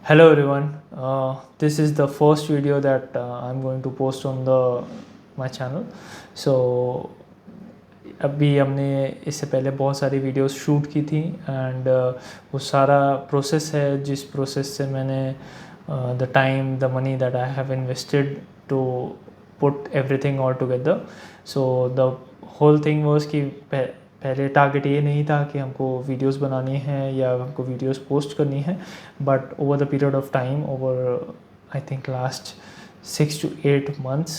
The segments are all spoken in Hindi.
Hello everyone. This is the first video that I'm going to post on the my channel. So अभी हमने इससे पहले बहुत सारी वीडियोस शूट की थी एंड वो सारा प्रोसेस है जिस प्रोसेस से मैंने the time the money that I have invested to put everything all together. So the whole thing was कि पहले टारगेट ये नहीं था कि हमको वीडियोस बनानी है या हमको वीडियोस पोस्ट करनी है, but over the period of time, over I think last 6 to 8 months,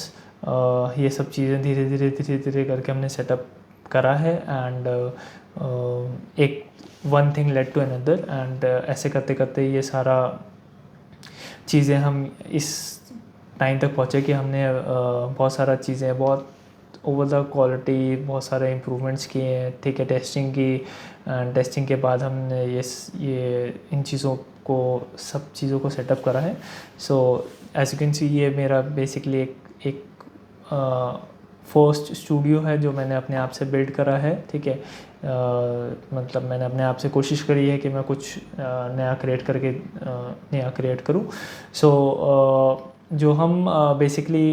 ये सब चीज़ें धीरे धीरे धीरे धीरे करके हमने सेटअप करा है एंड एक one thing led to another and ऐसे करते करते ये सारा चीज़ें हम इस टाइम तक पहुँचे कि हमने बहुत सारा चीज़ें बहुत ओवर द क्वालिटी बहुत सारे इम्प्रूवमेंट्स किए हैं. ठीक है, टेस्टिंग की एंड टेस्टिंग के बाद हमने ये इन चीज़ों को सब चीज़ों को सेटअप करा है. So as you can see ये मेरा बेसिकली एक फर्स्ट स्टूडियो है जो मैंने अपने आप से बिल्ड करा है. ठीक है, मतलब मैंने अपने आप से कोशिश करी है कि मैं कुछ नया क्रिएट करूँ. सो जो हम बेसिकली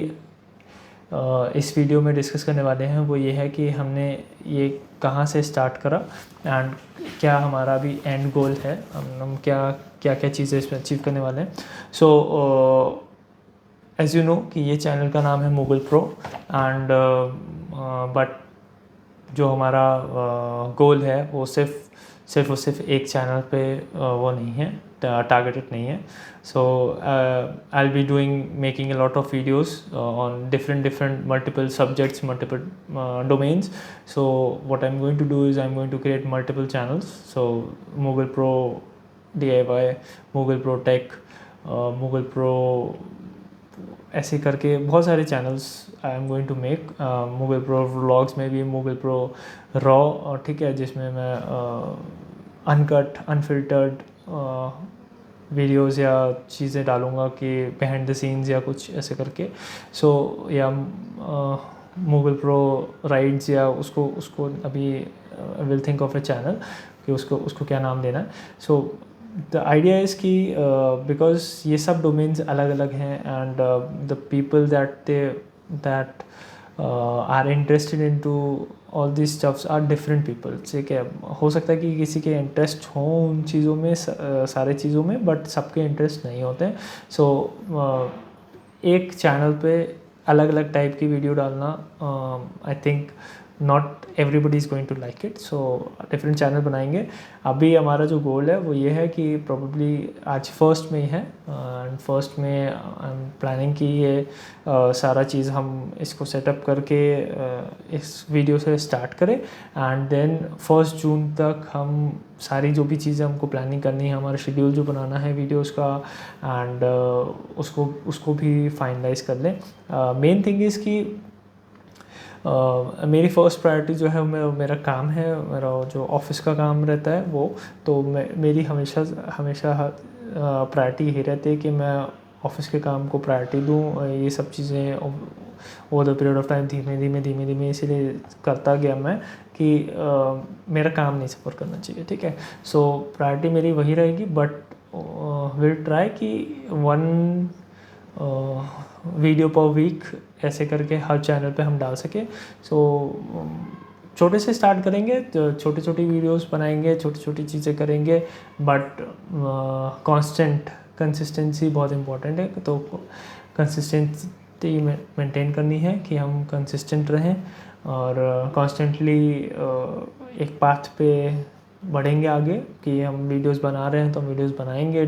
इस वीडियो में डिस्कस करने वाले हैं वो ये है कि हमने ये कहाँ से स्टार्ट करा एंड क्या हमारा भी एंड गोल है, हम क्या क्या क्या चीज़ें इसमें अचीव करने वाले हैं. सो एज़ यू नो कि ये चैनल का नाम है मुगल प्रो एंड बट जो हमारा गोल है वो सिर्फ और सिर्फ एक चैनल पे वो नहीं है, टारगेटेड नहीं है. So I will be doing making a lot of videos on different multiple subjects, multiple domains. So what I'm going to do is I'm going to create multiple channels. So Mughal pro DIY, Mughal pro tech, Mughal pro, ऐसे करके बहुत सारे channels I am going to make. Mughal pro vlogs में भी मुगल प्रो रॉ, ठीक है, जिसमें मैं अनकट अनफिल्टर्ड वीडियोस या चीज़ें डालूँगा कि बिहाइंड द सीन्स या कुछ ऐसे करके. सो या मुगल प्रो राइड्स या उसको उसको अभी will think of a channel कि उसको क्या नाम देना है. सो द आइडिया इज़ कि बिकॉज ये सब डोमेन्स अलग अलग हैं and the people that are interested in to all this stuffs are different people. ठीक है, हो सकता है कि किसी के इंटरेस्ट हों उन चीज़ों में, सारे चीज़ों में, बट सबके इंटरेस्ट नहीं होते हैं. सो एक चैनल पे अलग अलग टाइप की वीडियो डालना, I think not everybody is going to like it. So different channel बनाएंगे. अभी हमारा जो गोल है वो ये है कि प्रोबेबली आज फर्स्ट में ही है एंड फर्स्ट में आई एम प्लानिंग कि ये सारा चीज़ हम इसको सेटअप करके इस वीडियो से स्टार्ट करें एंड देन 1 जून तक हम सारी जो भी चीज़ें हमको प्लानिंग करनी है, हमारा शेड्यूल जो बनाना है वीडियोस का एंड उसको भी फाइनलाइज कर लें. मेन थिंग इज़ कि मेरी फ़र्स्ट प्रायोरिटी जो है मेरा काम है, मेरा जो ऑफिस का काम रहता है वो, तो मेरी हमेशा प्रायोरिटी यही रहती है कि मैं ऑफिस के काम को प्रायोरिटी दूँ. ये सब चीज़ें over the period of time धीमे धीमे इसीलिए करता गया मैं कि मेरा काम नहीं सफ़र करना चाहिए. ठीक है, सो प्रायोरिटी मेरी वही रहेगी, बट विल ट्राई कि 1 वीडियो पर वीक ऐसे करके हर चैनल पे हम डाल सके. सो छोटे से स्टार्ट करेंगे, तो छोटी छोटी वीडियोस बनाएंगे, छोटी छोटी चीज़ें करेंगे, बट कंसिस्टेंसी बहुत इम्पॉर्टेंट है. तो कंसिस्टेंसी मेंटेन करनी है कि हम कंसिस्टेंट रहें और कॉन्स्टेंटली एक पाथ पे बढ़ेंगे आगे कि हम वीडियोस बना रहे हैं तो हम वीडियोस बनाएंगे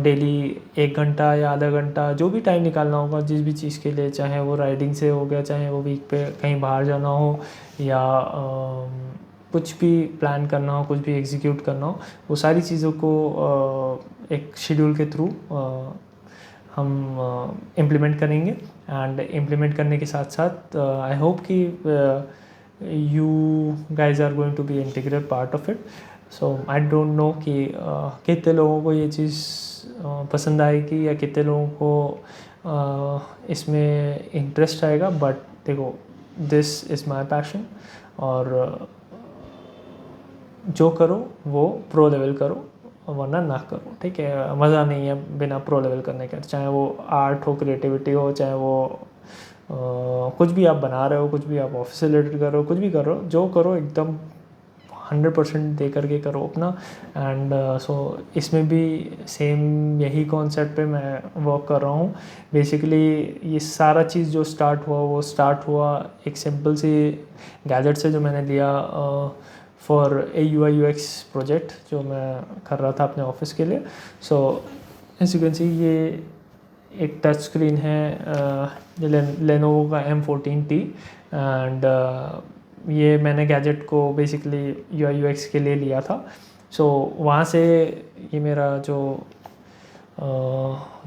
डेली 1 घंटा या आधा घंटा, जो भी टाइम निकालना होगा जिस भी चीज़ के लिए, चाहे वो राइडिंग से हो गया, चाहे वो वीक पे कहीं बाहर जाना हो या कुछ भी प्लान करना हो, कुछ भी एग्जीक्यूट करना हो, वो सारी चीज़ों को एक शेड्यूल के थ्रू हम इम्प्लीमेंट करेंगे. एंड इम्प्लीमेंट करने के साथ साथ आई होप कि you guys are going to be integral part of it. So I don't know कि कितने लोगों को ये चीज़ पसंद आएगी या कितने लोगों को इसमें इंटरेस्ट आएगा, बट देखो, दिस इज़ माई पैशन और जो करो वो प्रो लेवल करो. वरना ना करो, ठीक है। मज़ा नहीं है बिना प्रो लेवल करने का, चाहे वो आर्ट हो, क्रिएटिविटी हो, चाहे वो कुछ भी आप बना रहे हो, कुछ भी आप ऑफिस से रिलेटेड कर रहे हो, कुछ भी कर रहे हो, जो करो एकदम 100% दे करके करो अपना। एंड सो इसमें भी सेम यही कॉन्सेप्ट पे मैं वर्क कर रहा हूँ। बेसिकली ये सारा चीज़ जो स्टार्ट हुआ वो स्टार्ट हुआ एक सिंपल सी गैजेट से जो मैंने लिया for a UI UX project जो मैं कर रहा था अपने ऑफिस के लिए। So as you can see ये एक टच स्क्रीन है लेनोवो का M14T। एंड ये मैंने गैजेट को बेसिकली UI UX के लिए लिया था। सो वहाँ से ये मेरा जो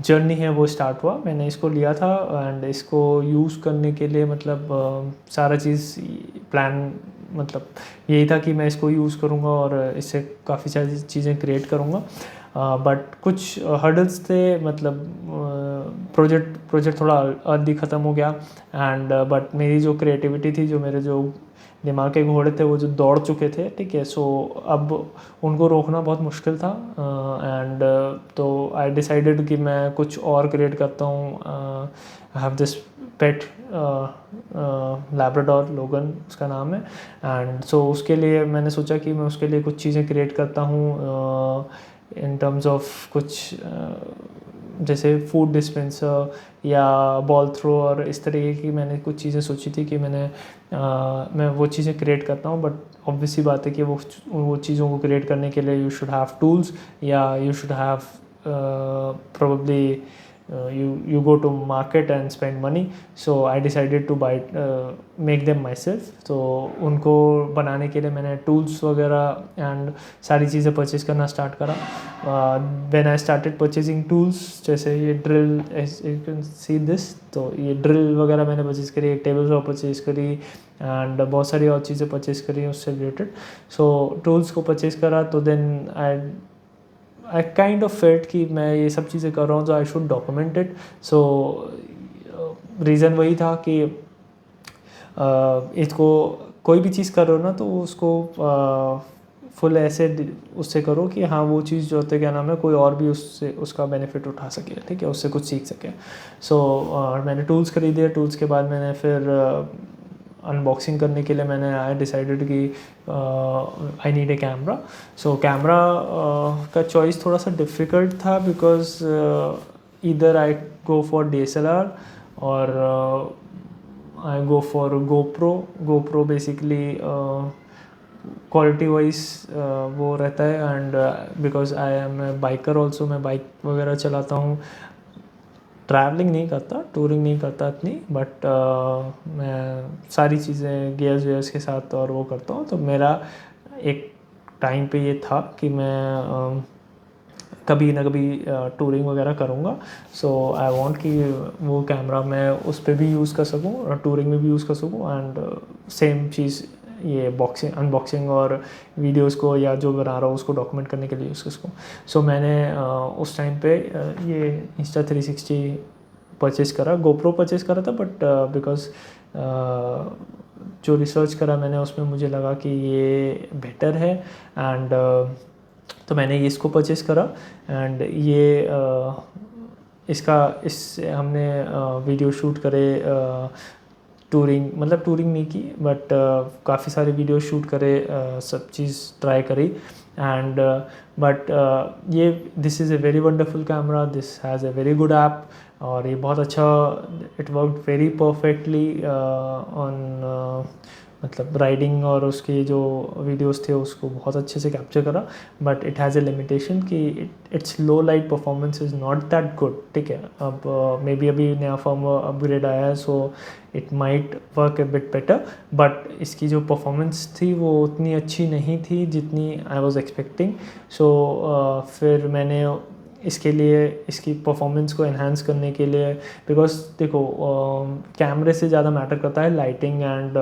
जर्नी है वो स्टार्ट हुआ। मैंने इसको लिया था एंड इसको यूज़ करने के लिए मतलब सारा चीज़ प्लान मतलब यही था कि मैं इसको यूज़ करूँगा और इससे काफ़ी सारी चीज़ें क्रिएट करूँगा। बट कुछ हर्डल्स थे, मतलब प्रोजेक्ट थोड़ा अर्ली ख़त्म हो गया। एंड बट मेरी जो क्रिएटिविटी थी, जो मेरे जो दिमाग के घोड़े थे वो जो दौड़ चुके थे, ठीक है। सो अब उनको रोकना बहुत मुश्किल था। एंड तो आई डिसाइडेड कि मैं कुछ और क्रिएट करता हूँ। I have this pet Labrador, लोगन उसका नाम है। एंड सो उसके लिए मैंने सोचा कि मैं उसके लिए कुछ चीज़ें क्रिएट करता हूँ इन टर्म्स ऑफ कुछ जैसे फूड डिस्पेंसर या बॉल थ्रो और इस तरीके की मैंने कुछ चीज़ें सोची थी कि मैं वो चीज़ें क्रिएट करता हूँ। बट ऑब्वियसली बात है कि वो चीज़ों को क्रिएट करने के लिए यू शुड हैव टूल्स या you should have probably you go to market and spend money. So I decided to make them myself. तो उनको बनाने के लिए मैंने टूल्स वगैरह एंड सारी चीज़ें परचेज करना स्टार्ट करा। when I started purchasing tools, जैसे ये drill, you can see this, तो ये ड्रिल वगैरह मैंने परचेज करी, एक टेबल सॉ परचेज करी एंड बहुत सारी और चीज़ें परचेज करी उससे रिलेटेड। सो टूल्स को परचेज करा तो then I kind of felt कि मैं ये सब चीज़ें कर रहा हूँ तो I should document it. So reason वही था कि इसको कोई भी चीज़ कर रहे हो ना तो उसको फुल ऐसे उससे करो कि हाँ वो चीज़ जो होते क्या नाम है कोई और भी उससे उसका बेनिफिट उठा सके, ठीक है, उससे कुछ सीख सके। सो मैंने टूल्स खरीदे। टूल्स के बाद मैंने फिर अनबॉक्सिंग करने के लिए मैंने आई डिसाइडेड कि I need a camera. So camera का चॉइस थोड़ा सा डिफ़िकल्ट था because either I go for DSLR और I go for GoPro basically quality wise वो रहता है। And because I am a biker also, मैं बाइक वगैरह चलाता हूँ, ट्रैवलिंग नहीं करता, टूरिंग नहीं करता इतनी, बट मैं सारी चीज़ें गियर्स के साथ और वो करता हूँ। तो मेरा एक टाइम पे ये था कि मैं कभी ना कभी टूरिंग वगैरह करूँगा। सो आई वांट कि वो कैमरा मैं उस पर भी यूज़ कर सकूँ और टूरिंग में भी यूज़ कर सकूँ। एंड सेम चीज़ ये अनबॉक्सिंग और वीडियोस को या जो बना रहा हूँ उसको डॉक्यूमेंट करने के लिए यूज़ कर सकूँ। सो मैंने उस टाइम पे ये Insta360 परचेज़ करा, GoPro परचेज़ करा था, बट बिकॉज जो रिसर्च करा मैंने उसमें मुझे लगा कि ये बेटर है। एंड तो मैंने ये इसको परचेज़ करा। एंड ये इससे हमने वीडियो शूट करे, टूरिंग मतलब टूरिंग नहीं की बट काफ़ी सारे वीडियो शूट करे, सब चीज़ ट्राई करी। एंड बट ये this is a very wonderful camera, this has a very good app और ये बहुत अच्छा, it work very perfectly on मतलब राइडिंग और उसके जो वीडियोस थे उसको बहुत अच्छे से कैप्चर करा। But it has a limitation कि it's low light performance is not that good, ठीक है। अब मे बी अभी नया फर्मवेयर अपग्रेड आया है, so it might work A bit better, but इसकी जो परफॉर्मेंस थी वो उतनी अच्छी नहीं थी जितनी आई वाज एक्सपेक्टिंग। सो फिर मैंने इसके लिए इसकी परफॉर्मेंस को एनहांस करने के लिए, बिकॉज देखो कैमरे से ज़्यादा मैटर करता है लाइटिंग एंड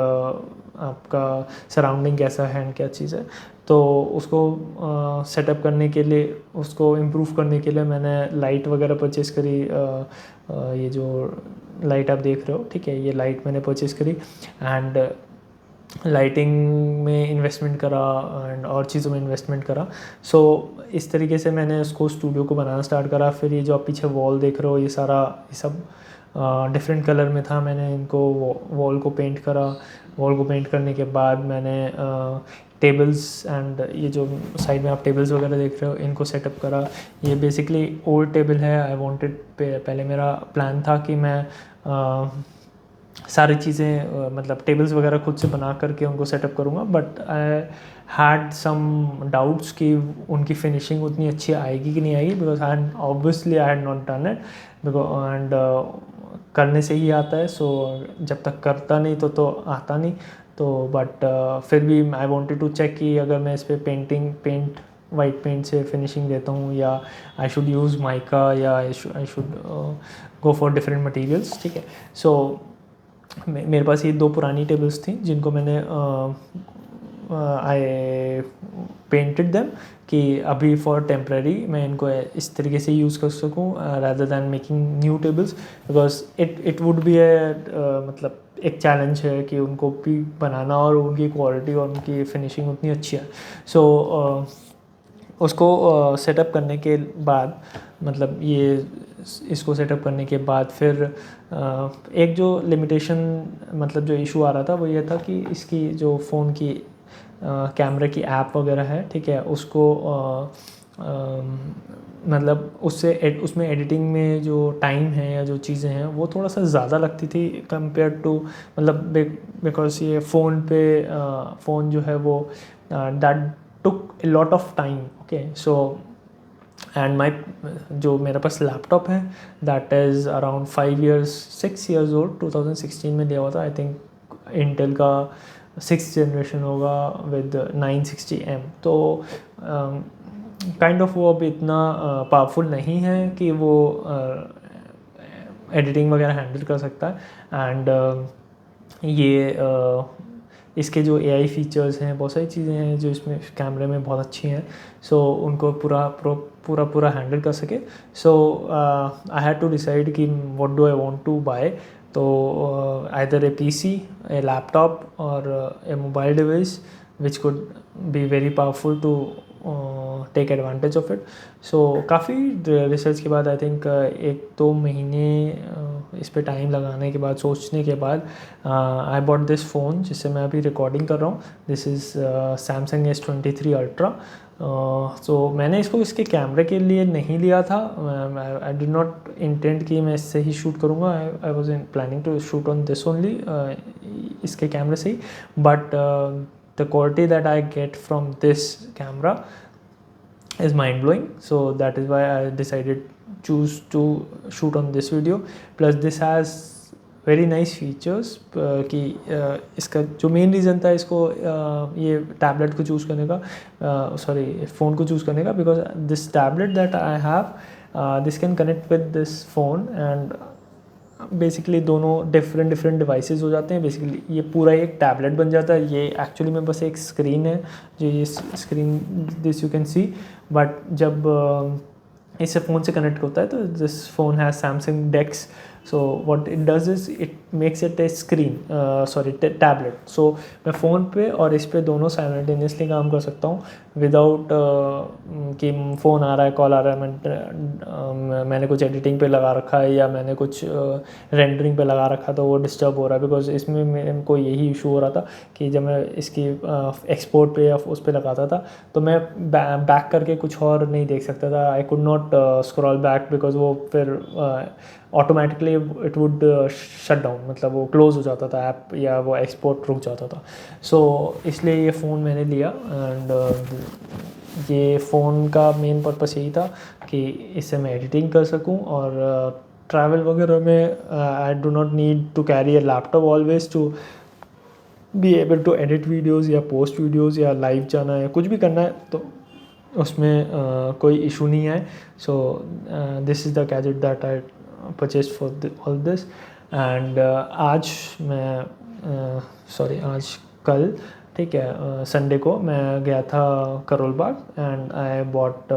आपका सराउंडिंग कैसा है एंड क्या चीज़ है। तो उसको सेटअप करने के लिए, उसको इम्प्रूव करने के लिए मैंने लाइट वगैरह परचेज़ करी। ये जो लाइट आप देख रहे हो, ठीक है, ये लाइट मैंने परचेज़ करी। एंड लाइटिंग में इन्वेस्टमेंट करा एंड और चीज़ों में इन्वेस्टमेंट करा। सो इस तरीके से मैंने उसको स्टूडियो को बनाना स्टार्ट करा। फिर ये जो आप पीछे वॉल देख रहे हो ये सब डिफरेंट कलर में था। मैंने इनको वॉल को पेंट करा। वॉल को पेंट करने के बाद मैंने टेबल्स एंड ये जो साइड में आप टेबल्स वगैरह देख रहे हो इनको सेटअप करा। ये बेसिकली ओल्ड टेबल है। आई वांटेड, पहले मेरा प्लान था कि मैं सारी चीज़ें मतलब टेबल्स वगैरह खुद से बना करके उनको सेटअप करूँगा, but I had some doubts कि उनकी फिनिशिंग उतनी अच्छी आएगी कि नहीं आएगी, because obviously I had not done it and करने से ही आता है। सो जब तक करता नहीं तो आता नहीं। तो बट फिर भी आई वांटेड टू चेक कि अगर मैं इस पर पेंट वाइट पेंट से फिनिशिंग देता हूँ या आई शुड यूज़ माइका या I should go for different materials, ठीक है। सो मेरे पास ये 2 पुरानी टेबल्स थी जिनको मैंने आई पेंटेड देम कि अभी फॉर टेम्प्रेरी मैं इनको इस तरीके से यूज़ कर सकूँ rather than making new tables, because it would be मतलब एक चैलेंज है कि उनको भी बनाना और उनकी क्वालिटी और उनकी फिनिशिंग उतनी अच्छी है। सो उसको सेटअप करने के बाद मतलब ये इसको सेटअप करने के बाद फिर एक जो लिमिटेशन मतलब जो इशू आ रहा था वो ये था कि इसकी जो फ़ोन की कैमरे की ऐप वगैरह है, ठीक है, उसको मतलब उसमें एडिटिंग में जो टाइम है या जो चीज़ें हैं वो थोड़ा सा ज़्यादा लगती थी कंपेयर टू मतलब बिकॉज ये फ़ोन जो है वो that took A lot of time, okay. So and जो मेरे पास लैपटॉप है that is around 6 years old, 2016 में लिया हुआ था। आई थिंक इंटेल का 6th जनरेशन होगा विद 960M। तो काइंड ऑफ वो अब इतना पावरफुल नहीं है कि वो एडिटिंग वगैरह हैंडल कर सकता है। एंड इसके जो AI फीचर्स हैं, बहुत सारी चीज़ें हैं जो इसमें कैमरे में बहुत अच्छी हैं, सो उनको पूरा हैंडल कर सके। So I had to decide कि what do I want to buy. तो either a PC, a laptop और a mobile device which could be very powerful to take advantage of it. So काफ़ी रिसर्च के बाद आई थिंक 1-2 महीने इस पे टाइम लगाने के बाद, सोचने के बाद आई बॉट दिस फ़ोन जिससे मैं अभी रिकॉर्डिंग कर रहा हूँ। This is Samsung S23 Ultra। सो मैंने इसको इसके कैमरे के लिए नहीं लिया था। आई डिड नॉट इंटेंट कि मैं इससे ही शूट करूँगा। I was planning to shoot on this only, इसके कैमरे से ही। But the quality that I get from this camera is mind blowing, so that is why I decided choose to shoot on this video. Plus this has very nice features कि इसका जो मेन रीज़न था इसको ये टैबलेट को चूज़ करने का, सॉरी फ़ोन को चूज़ करने का, because this tablet that I have this can connect with this phone and basically दोनों डिफरेंट डिवाइसेस हो जाते हैं। बेसिकली ये पूरा एक टैबलेट बन जाता है। ये एक्चुअली में बस एक स्क्रीन है, जो ये screen this you can see, but जब इससे फ़ोन से कनेक्ट होता है तो this phone has Samsung DeX। So what it does is it makes it a screen, sorry tablet. So मैं फ़ोन पे और इस पे दोनों साइमल्टेनियसली काम कर सकता हूँ विदाउट कि फ़ोन आ रहा है, कॉल आ रहा है, मैंने कुछ एडिटिंग पे लगा रखा है या मैंने कुछ रेंडरिंग पे लगा रखा, तो वो डिस्टर्ब हो रहा है। बिकॉज इसमें मेरे को यही इशू हो रहा था कि जब मैं इसकी एक्सपोर्ट पे या उस पर लगाता था तो मैं बैक करके कुछ और नहीं देख सकता था। I could not scroll back because वो फिर automatically it would shut down, मतलब वो क्लोज़ हो जाता था ऐप या वो एक्सपोर्ट रुक जाता था। सो इसलिए ये फ़ोन मैंने लिया एंड ये फ़ोन का मेन पर्पस यही था कि इससे मैं एडिटिंग कर सकूं और ट्रैवल वगैरह में I do not need to carry a laptop always to be able to edit videos या पोस्ट वीडियोज़ या लाइव जाना है, कुछ भी करना है तो उसमें कोई इशू नहीं है। So this is the gadget that I purchase for all this. And आज मैं आज कल, ठीक है, संडे को मैं गया था Karol Bagh and I bought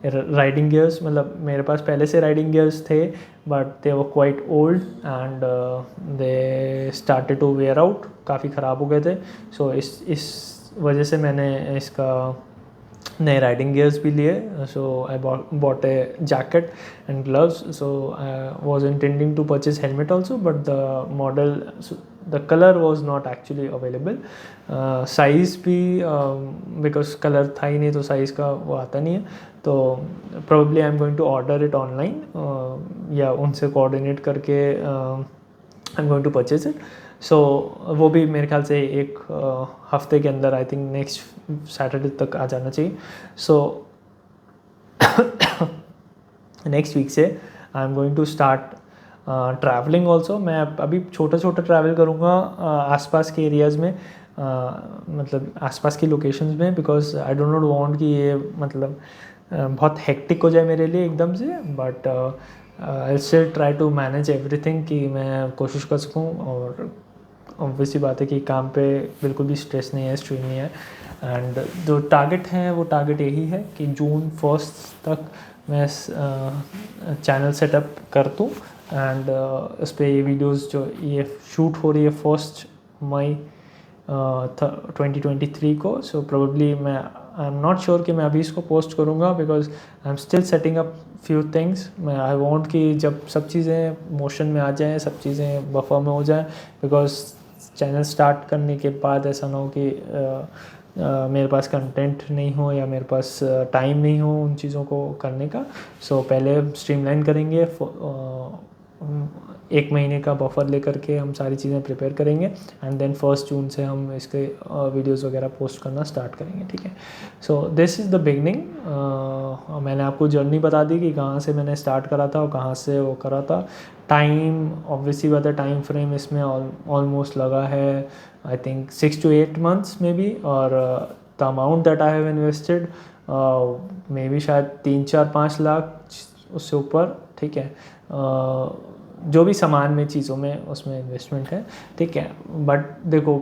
riding gears, मतलब मेरे पास पहले से राइडिंग गियर्स थे but they were quite old and they started to wear out, काफ़ी ख़राब हो गए थे. सो इस वजह से मैंने इसका नए राइडिंग गियर्स भी लिए. So I bought a jacket and gloves. So I was intending to purchase helmet also but the model, the colour was not actually available. Size भी बिकॉज कलर था ही नहीं तो साइज़ का वो आता नहीं है. तो probably I am going to order it online या उनसे कोऑर्डिनेट करके I am going to purchase it. So वो भी मेरे ख्याल से एक हफ्ते के अंदर, आई थिंक नेक्स्ट सैटरडे तक आ जाना चाहिए. सो नेक्स्ट वीक से I am going to start travelling also. मैं अभी छोटा ट्रैवल करूँगा आसपास के एरियाज़ में, मतलब आसपास की लोकेशंस में, because I don't not want कि ये मतलब बहुत हेक्टिक हो जाए मेरे लिए एकदम से. But I still try to manage everything कि मैं कोशिश कर सकूँ. और ऑब्वियसली बात है कि काम पे बिल्कुल भी स्ट्रेस नहीं है, स्ट्रेन नहीं है. एंड जो टारगेट है वो टारगेट यही है कि जून 1 तक मैं चैनल सेटअप कर दूँ. एंड उस पर ये वीडियोज़ जो ये शूट हो रही है 1 मई 2023 को. सो प्रोबेबली मैं, आई एम नॉट श्योर कि मैं अभी इसको पोस्ट करूँगा because I am still setting up few things. मैं आई वांट कि जब सब चीज़ें मोशन में आ जाएँ, सब चीज़ें बफर में हो जाएँ, बिकॉज चैनल स्टार्ट करने के बाद ऐसा ना हो कि मेरे पास कंटेंट नहीं हो या मेरे पास टाइम नहीं हो उन चीज़ों को करने का. सो पहले स्ट्रीमलाइन करेंगे, 1 महीने का बफर लेकर के हम सारी चीज़ें प्रिपेयर करेंगे एंड देन 1 जून से हम इसके वीडियोस वगैरह पोस्ट करना स्टार्ट करेंगे. ठीक है. So this is the beginning. मैंने आपको जर्नी बता दी कि कहाँ से मैंने स्टार्ट करा था और कहाँ से वो करा था. टाइम, ऑब्वियसली बात है, टाइम फ्रेम इसमें ऑलमोस्ट लगा है I think 6 to 8 months maybe. और the amount that I have invested maybe शायद 3-4-5 लाख, उससे ऊपर. ठीक है. जो भी सामान में, चीज़ों में, उसमें इन्वेस्टमेंट है. ठीक है. बट देखो,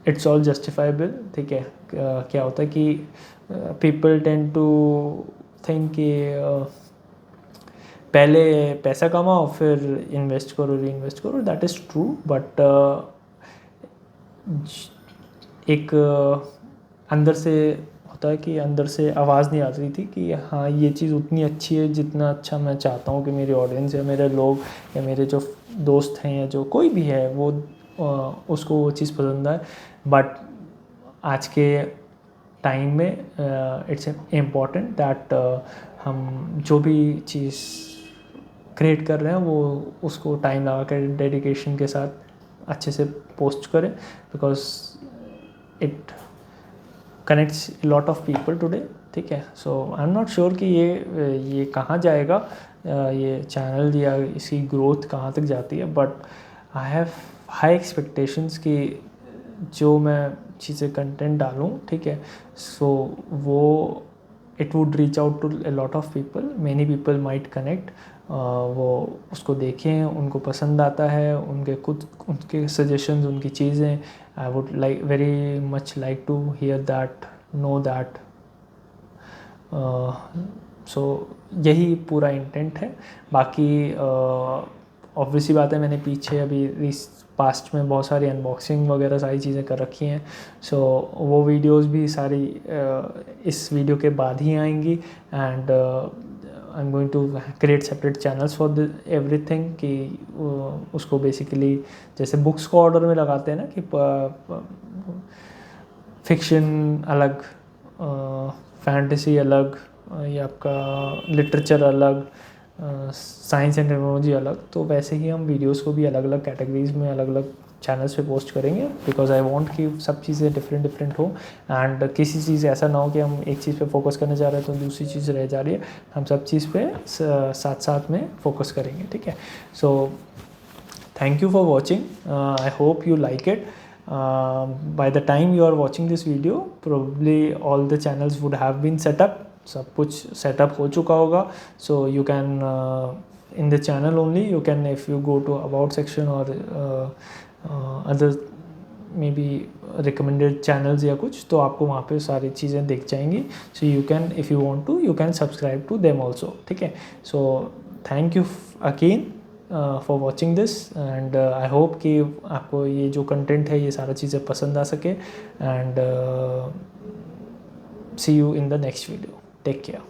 इट्स ऑल जस्टिफाइबल. ठीक है. क्या होता है कि पीपल टेंड टू थिंक कि पहले पैसा कमाओ फिर इन्वेस्ट करो, री इन्वेस्ट करो. That is true. बट एक अंदर से होता है कि अंदर से आवाज़ नहीं आ रही थी कि हाँ ये चीज़ उतनी अच्छी है जितना अच्छा मैं चाहता हूँ कि मेरी ऑडियंस या मेरे लोग या मेरे जो दोस्त हैं या जो कोई भी है वो उसको वो चीज़ पसंद आए. बट आज के टाइम में इट्स इम्पॉर्टेंट दैट हम जो भी चीज़ क्रिएट कर रहे हैं वो उसको टाइम लगा कर डेडिकेशन के साथ अच्छे से पोस्ट करें, because it connects lot of people today. ठीक है. So I am not sure कि ये कहाँ जाएगा, ये चैनल या इसकी ग्रोथ कहाँ तक जाती है. But I have high expectations कि जो मैं चीज़ें कंटेंट डालूँ, ठीक है, सो वो it would reach out to a lot of people. Many people might connect. वो उसको देखें, उनको पसंद आता है, उनके सजेशंस, उनकी चीज़ें. I would like very much like to hear that, know that. So यही पूरा इंटेंट है. बाकी ऑब्वियसली बात है, मैंने पीछे अभी पास्ट में बहुत सारी अनबॉक्सिंग वगैरह सारी चीज़ें कर रखी हैं. सो वो वीडियोस भी सारी इस वीडियो के बाद ही आएंगी. And I am going to create separate channels for everything कि उसको बेसिकली जैसे बुक्स को ऑर्डर में लगाते हैं ना कि फिक्शन अलग, फैंटेसी अलग, या आपका लिटरेचर अलग, साइंस एंड टेक्नोलॉजी अलग. तो वैसे ही हम वीडियोस को भी अलग अलग कैटेगरीज में अलग अलग चैनल्स पे पोस्ट करेंगे, बिकॉज आई वांट कि सब चीज़ें डिफरेंट हो. एंड किसी चीज़ ऐसा ना हो कि हम एक चीज़ पे फोकस करने जा रहे हैं तो दूसरी चीज़ रह जा रही है. हम सब चीज़ पे साथ साथ में फोकस करेंगे. ठीक है. So thank you for watching. I hope you like it. By the time you are watching this video, probably all the channels would have been set up. सब कुछ सेटअप हो चुका होगा. So you can in the channel only you can, if you go to about section or other may be recommended channels या कुछ, तो आपको वहाँ पे सारी चीज़ें दिख जाएंगी. So you can, if you want to, you can subscribe to them also. ठीक है. So thank you again for watching this, and I hope कि आपको ये जो कंटेंट है ये सारा चीज़ें पसंद आ सके. And see you in the next video. Take care.